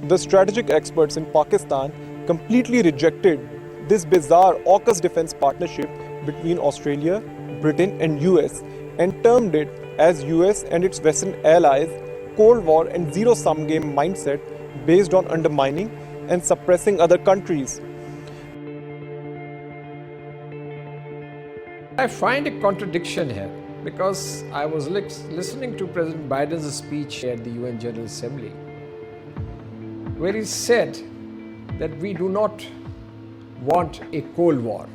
The strategic experts in Pakistan completely rejected this bizarre AUKUS defense partnership between Australia, Britain and US and termed it as US and its Western allies Cold War and zero-sum game mindset based on undermining and suppressing other countries. I find a contradiction here because I was listening to President Biden's speech at the UN General Assembly, where he said that we do not want a Cold War.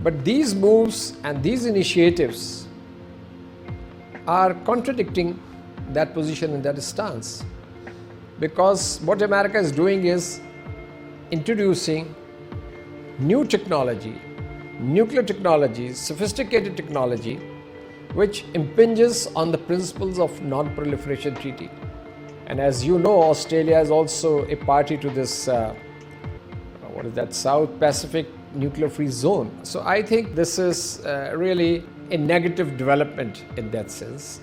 But these moves and these initiatives are contradicting that position and that stance, because what America is doing is introducing new technology, nuclear technology, sophisticated technology, which impinges on the principles of non-proliferation treaty. And as you know, Australia is also a party to this, South Pacific nuclear-free zone. So I think this is really a negative development in that sense.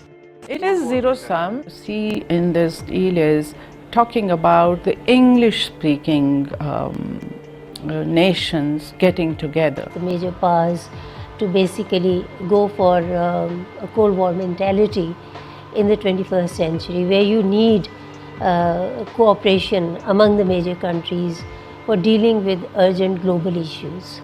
It is zero-sum. See, in this deal is talking about the English-speaking nations getting together. The major powers to basically go for a Cold War mentality in the 21st century, where you need cooperation among the major countries for dealing with urgent global issues.